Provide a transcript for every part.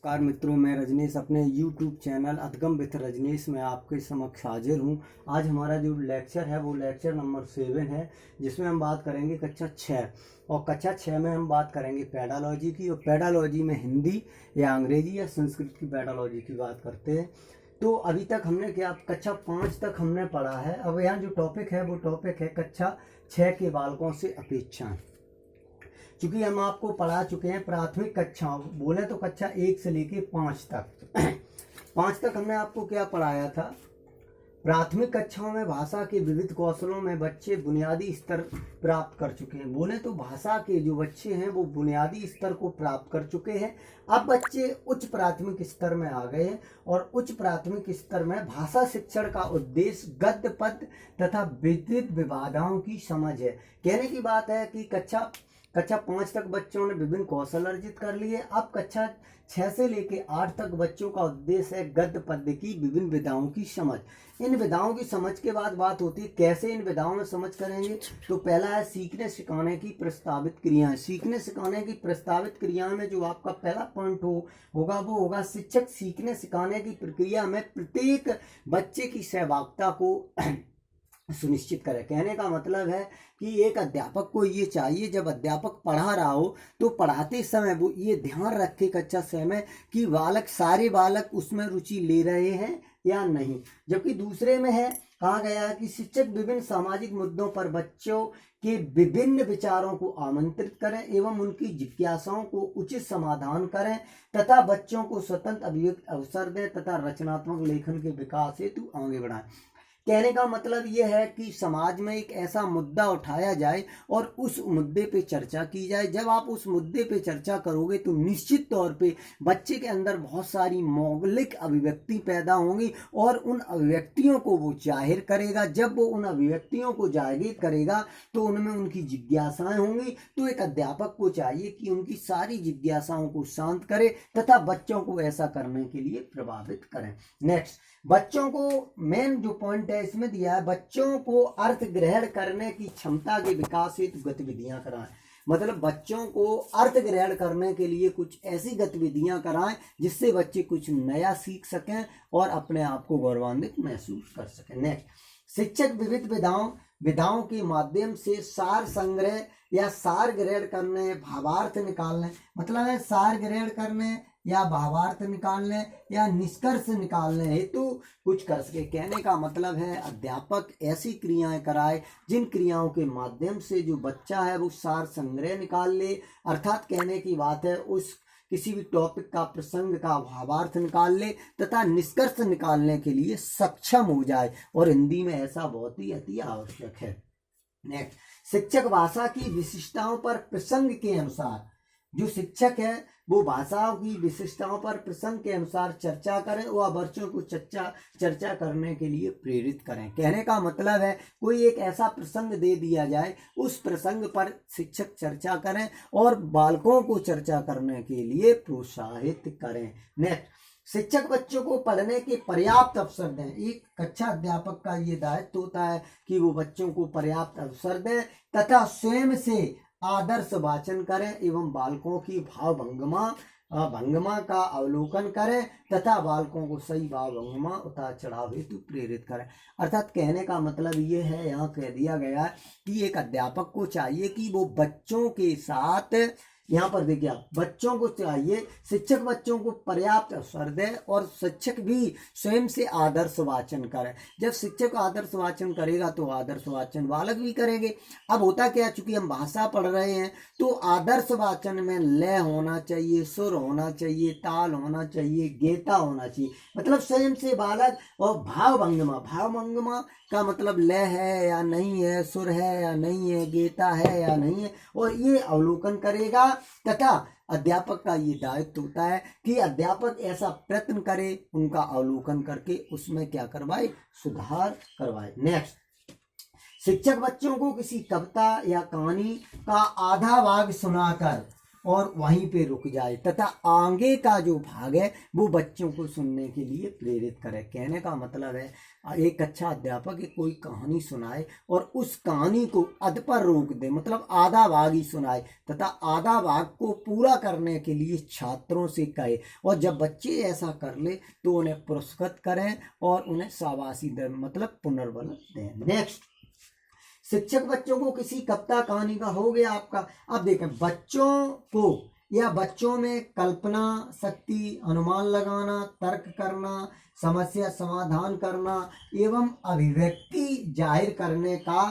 नमस्कार मित्रों, मैं रजनीश अपने YouTube चैनल अधगम विथ रजनीश में आपके समक्ष हाजिर हूँ। आज हमारा जो लेक्चर है वो लेक्चर नंबर 7 है, जिसमें हम बात करेंगे कक्षा 6। और कक्षा 6 में हम बात करेंगे पेडालॉजी की। और पेडालॉजी में हिंदी या अंग्रेजी या संस्कृत की पेडालॉजी की बात करते हैं। तो अभी तक हमने क्या कक्षा 5 तक हमने पढ़ा है। अब यहाँ जो टॉपिक है वो टॉपिक है कक्षा 6 के बालकों से अपेक्षाएं। चूंकि हम आपको पढ़ा चुके हैं प्राथमिक कक्षाओं, बोले तो कक्षा 1 से लेके 5 तक 5 तक हमने आपको क्या पढ़ाया था। प्राथमिक कक्षाओं में भाषा के विविध कौशलों में बच्चे बुनियादी स्तर प्राप्त कर चुके हैं। बोले तो भाषा के जो बच्चे हैं वो बुनियादी स्तर को प्राप्त कर चुके हैं। अब बच्चे उच्च प्राथमिक स्तर में आ गए हैं और उच्च प्राथमिक स्तर में भाषा शिक्षण का उद्देश्य गद्य पद्य तथा विविध विवादाओं की समझ है। कहने की बात है कि कक्षा 5 तक बच्चों ने विभिन्न कौशल अर्जित कर लिए। अब कक्षा 6 से लेके 8 तक बच्चों का उद्देश्य है गद्य पद्य की विभिन्न विधाओं की समझ। इन विधाओं की समझ के बाद बात होती है कैसे इन विधाओं में समझ करेंगे। तो पहला है सीखने सिखाने की प्रस्तावित क्रियाएं। सीखने सिखाने की प्रस्तावित क्रियाएं में जो आपका पहला पॉइंट होगा वो होगा शिक्षक सीखने सिखाने की प्रक्रिया में प्रत्येक बच्चे की सहभागिता को सुनिश्चित करें। कहने का मतलब है कि एक अध्यापक को ये चाहिए, जब अध्यापक पढ़ा रहा हो तो पढ़ाते समय वो ये ध्यान रखे कक्षा 6 में कि सारे बालक उसमें रुचि ले रहे हैं या नहीं। जबकि दूसरे में है कहा गया है कि शिक्षक विभिन्न सामाजिक मुद्दों पर बच्चों के विभिन्न विचारों को आमंत्रित करें एवं उनकी जिज्ञासाओं को उचित समाधान करें तथा बच्चों को स्वतंत्र अभिव्यक्ति अवसर दें तथा रचनात्मक लेखन के विकास हेतु आगे बढ़ाएं। कहने का मतलब यह है कि समाज में एक ऐसा मुद्दा उठाया जाए और उस मुद्दे पे चर्चा की जाए। जब आप उस मुद्दे पे चर्चा करोगे तो निश्चित तौर पे बच्चे के अंदर बहुत सारी मौलिक अभिव्यक्ति पैदा होंगी और उन अभिव्यक्तियों को वो जाहिर करेगा। जब वो उन अभिव्यक्तियों को जाहिर करेगा तो उनमें उनकी जिज्ञासाएं होंगी। तो एक अध्यापक को चाहिए कि उनकी सारी जिज्ञासाओं को शांत करे तथा बच्चों को ऐसा करने के लिए प्रभावित करें। नेक्स्ट, बच्चों को मेन जो पॉइंट है इसमें दिया है बच्चों को अर्थ ग्रहण करने की क्षमता के विकास हेतु गतिविधियां कराएं। मतलब बच्चों को अर्थ ग्रहण करने के लिए कुछ ऐसी गतिविधियां कराएं जिससे बच्चे कुछ नया सीख सकें और अपने आप को गौरवान्वित महसूस कर सकें। नेक्स्ट, शिक्षक विविध विधाओं के माध्यम से सार संग्रह या सार ग्रहण करने, भावार्थ निकालने, मतलब है सार ग्रहण करने या भावार्थ निकालने या निष्कर्ष निकालने हेतु कुछ कर सके। कहने का मतलब है अध्यापक ऐसी क्रियाएं कराए जिन क्रियाओं के माध्यम से जो बच्चा है वो सार संग्रह निकाल ले। अर्थात कहने की बात है उस किसी भी टॉपिक का, प्रसंग का भावार्थ निकाल ले तथा निष्कर्ष निकालने के लिए सक्षम हो जाए। और हिंदी में ऐसा बहुत ही अति आवश्यक है। नेक्स्ट, शिक्षक भाषा की विशिष्टताओं पर प्रसंग के अनुसार, जो शिक्षक है वो भाषाओं की विशिष्टताओं पर प्रसंग के अनुसार चर्चा करें और बच्चों को चर्चा करने के लिए प्रेरित करें। कहने का मतलब है कोई एक ऐसा प्रसंग दे दिया जाए, उस प्रसंग पर शिक्षक चर्चा करें और बालकों को चर्चा करने के लिए प्रोत्साहित करें। नेक्स्ट, शिक्षक बच्चों को पढ़ने के पर्याप्त अवसर दें। एक कक्षा अध्यापक का ये दायित्व होता है कि वो बच्चों को पर्याप्त अवसर दें तथा स्वयं से आदर्श वाचन करें एवं बालकों की भंगिमा का अवलोकन करें तथा बालकों को सही भाव भंगिमा उतार चढ़ाव हेतु प्रेरित करें। अर्थात कहने का मतलब ये है, यहाँ कह दिया गया है कि एक अध्यापक को चाहिए कि वो बच्चों के साथ, यहाँ पर देखिए आप, बच्चों को चाहिए शिक्षक बच्चों को पर्याप्त अवसर दे और शिक्षक भी स्वयं से आदर्श वाचन करे। जब शिक्षक आदर्श वाचन करेगा तो आदर्श वाचन बालक भी करेंगे। अब होता क्या, चूंकि हम भाषा पढ़ रहे हैं तो आदर्श वाचन में लय होना चाहिए, सुर होना चाहिए, ताल होना चाहिए, गेता होना चाहिए। मतलब स्वयं से बालक, और भाव भंगिमा का मतलब लय है या नहीं है, सुर है या नहीं है, गेता है या नहीं है, और ये अवलोकन करेगा। तथा अध्यापक का ये दायित्व होता है कि अध्यापक ऐसा प्रयत्न करे, उनका अवलोकन करके उसमें क्या करवाए, सुधार करवाए। नेक्स्ट, शिक्षक बच्चों को किसी कविता या कहानी का आधा भाग सुनाकर और वहीं पे रुक जाए तथा आगे का जो भाग है वो बच्चों को सुनने के लिए प्रेरित करे। कहने का मतलब है एक अच्छा अध्यापक एक कोई कहानी सुनाए और उस कहानी को अध पर रोक दे, मतलब आधा भाग ही सुनाए तथा आधा भाग को पूरा करने के लिए छात्रों से कहे, और जब बच्चे ऐसा कर ले तो उन्हें पुरस्कृत करें और उन्हें शाबाशी दें, मतलब पुनर्बल दें। नेक्स्ट, शिक्षक बच्चों को किसी कविता कहानी का हो गया आपका। अब देखें, बच्चों को या बच्चों में कल्पना शक्ति, अनुमान लगाना, तर्क करना, समस्या समाधान करना एवं अभिव्यक्ति जाहिर करने का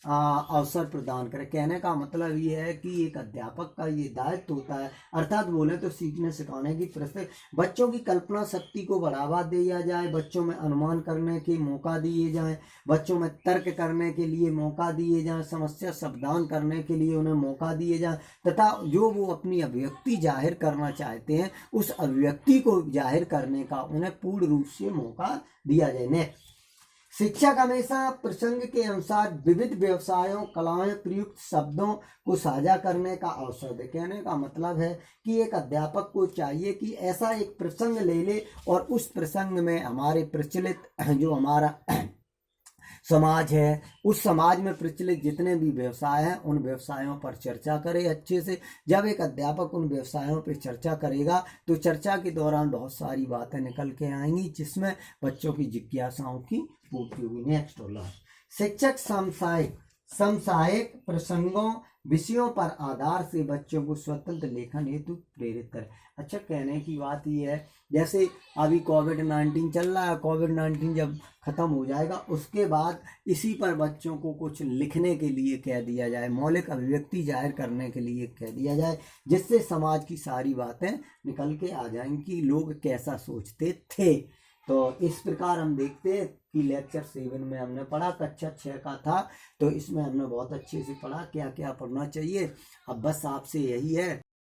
अवसर प्रदान करें। कहने का मतलब ये है कि एक अध्यापक का ये दायित्व होता है, अर्थात बोले तो सीखने सिखाने की प्रस्तुत बच्चों की कल्पना शक्ति को बढ़ावा दिया जाए, बच्चों में अनुमान करने के मौका दिए जाएं, बच्चों में तर्क करने के लिए मौका दिए जाएं, समस्या समाधान करने के लिए उन्हें मौका दिए जाएं तथा जो वो अपनी अभिव्यक्ति जाहिर करना चाहते हैं उस अभिव्यक्ति को जाहिर करने का उन्हें पूर्ण रूप से मौका दिया जाए। नेक्स्ट, शिक्षक हमेशा प्रसंग के अनुसार विविध व्यवसायों, कलाएं, प्रयुक्त शब्दों को साझा करने का अवसर दे। कहने का मतलब है कि एक अध्यापक को चाहिए कि ऐसा एक प्रसंग ले ले और उस प्रसंग में हमारे प्रचलित जो हमारा समाज है उस समाज में प्रचलित जितने भी व्यवसाय हैं उन व्यवसायों पर चर्चा करे अच्छे से। जब एक अध्यापक उन व्यवसायों पर चर्चा करेगा तो चर्चा के दौरान बहुत सारी बातें निकल के आएंगी जिसमें बच्चों की जिज्ञासाओं की पूर्ति होगी। नेक्स्ट और लास्ट, शिक्षक समसामयिक प्रसंगों, विषयों पर आधार से बच्चों को स्वतंत्र लेखन हेतु प्रेरित करें। अच्छा, कहने की बात यह है जैसे अभी कोविड-19 चल रहा है, कोविड-19 जब खत्म हो जाएगा उसके बाद इसी पर बच्चों को कुछ लिखने के लिए कह दिया जाए, मौलिक अभिव्यक्ति जाहिर करने के लिए कह दिया जाए, जिससे समाज की सारी बातें निकल के आ जाएंगी कि लोग कैसा सोचते थे। तो इस प्रकार हम देखते हैं कि लेक्चर 7 में हमने पढ़ा, कक्षा 6 का था, तो इसमें हमने बहुत अच्छे से पढ़ा क्या क्या पढ़ना चाहिए। अब बस आपसे यही है